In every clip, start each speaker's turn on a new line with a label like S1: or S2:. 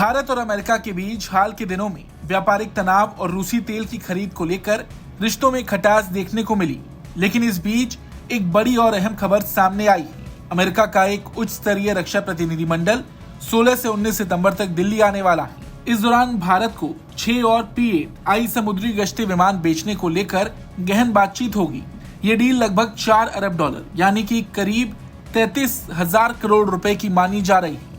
S1: भारत और अमेरिका के बीच हाल के दिनों में व्यापारिक तनाव और रूसी तेल की खरीद को लेकर रिश्तों में खटास देखने को मिली, लेकिन इस बीच एक बड़ी और अहम खबर सामने आई है। अमेरिका का एक उच्च स्तरीय रक्षा प्रतिनिधिमंडल 16 से 19 सितंबर तक दिल्ली आने वाला है। इस दौरान भारत को 6 और P-8I समुद्री गश्ती विमान बेचने को लेकर गहन बातचीत होगी। ये डील लगभग $4 अरब यानी कि करीब 33,000 करोड़ रुपए की मानी जा रही है।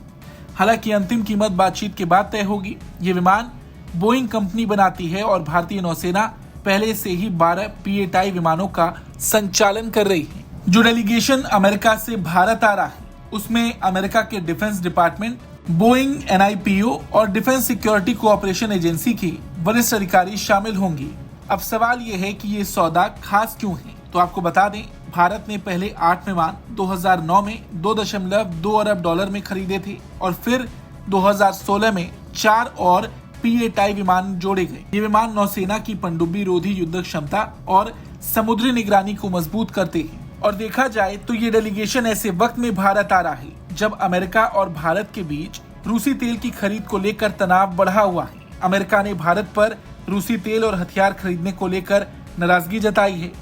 S1: हालांकि अंतिम कीमत बातचीत के बाद तय होगी। ये विमान बोइंग कंपनी बनाती है और भारतीय नौसेना पहले से ही 12 P-8I विमानों का संचालन कर रही है। जो डेलीगेशन अमेरिका से भारत आ रहा है उसमें अमेरिका के डिफेंस डिपार्टमेंट, बोइंग NIPO और डिफेंस सिक्योरिटी कोऑपरेशन एजेंसी के वरिष्ठ अधिकारी शामिल होंगे। अब सवाल ये है कि ये सौदा खास क्यों है। तो आपको बता दें, भारत ने पहले 8 विमान 2009 में $2.2 अरब में खरीदे थे और फिर 2016 में 4 और P-8I विमान जोड़े गए। ये विमान नौसेना की पनडुब्बी रोधी युद्ध क्षमता और समुद्री निगरानी को मजबूत करते हैं। और देखा जाए तो ये डेलीगेशन ऐसे वक्त में भारत आ रहा है जब अमेरिका और भारत के बीच रूसी तेल की खरीद को लेकर तनाव बढ़ा हुआ है। अमेरिका ने भारत पर रूसी तेल और हथियार खरीदने को लेकर नाराजगी जताई है।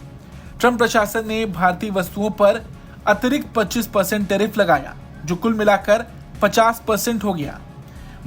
S1: ट्रंप प्रशासन ने भारतीय वस्तुओं पर अतिरिक्त 25% टैरिफ लगाया, जो कुल मिलाकर 50% हो गया।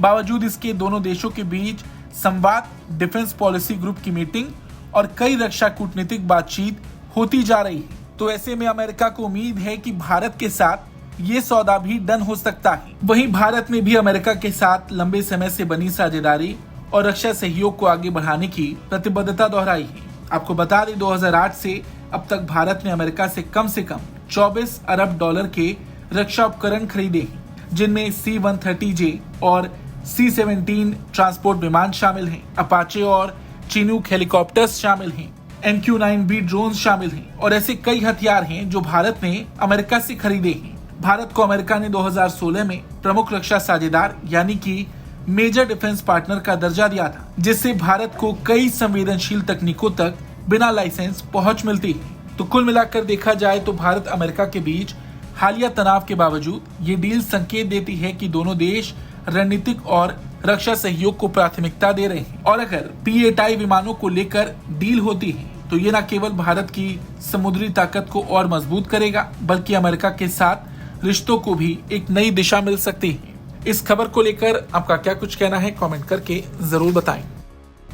S1: बावजूद इसके दोनों देशों के बीच संवाद, डिफेंस पॉलिसी ग्रुप की मीटिंग और कई रक्षा कूटनीतिक बातचीत होती जा रही है। तो ऐसे में अमेरिका को उम्मीद है कि भारत के साथ ये सौदा भी डन हो सकता है। वहीं भारत ने भी अमेरिका के साथ लंबे समय से बनी साझेदारी और रक्षा सहयोग को आगे बढ़ाने की प्रतिबद्धता दोहराई है। आपको बता दें, 2008 से अब तक भारत ने अमेरिका से कम $24 अरब के रक्षा उपकरण खरीदे हैं, जिनमें C-130J और C-17 ट्रांसपोर्ट विमान शामिल हैं, अपाचे और चिनूक हेलीकॉप्टर्स शामिल हैं, MQ-9B ड्रोन शामिल हैं और ऐसे कई हथियार हैं जो भारत ने अमेरिका से खरीदे हैं। भारत को अमेरिका ने 2016 में प्रमुख रक्षा साझेदार यानी कि मेजर डिफेंस पार्टनर का दर्जा दिया था, जिससे भारत को कई संवेदनशील तकनीकों तक बिना लाइसेंस पहुंच मिलती है। तो कुल मिलाकर देखा जाए तो भारत अमेरिका के बीच हालिया तनाव के बावजूद ये डील संकेत देती है कि दोनों देश रणनीतिक और रक्षा सहयोग को प्राथमिकता दे रहे हैं। और अगर P-8I विमानों को लेकर डील होती है तो ये न केवल भारत की समुद्री ताकत को और मजबूत करेगा, बल्कि अमेरिका के साथ रिश्तों को भी एक नई दिशा मिल सकती है। इस खबर को लेकर आपका क्या कुछ कहना है, कमेंट करके जरूर बताएं।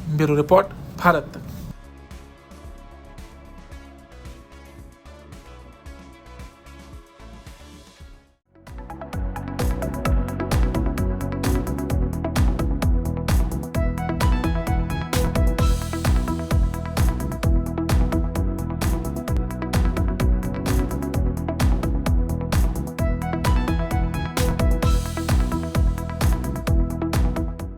S1: ब्यूरो रिपोर्ट, भारत तक।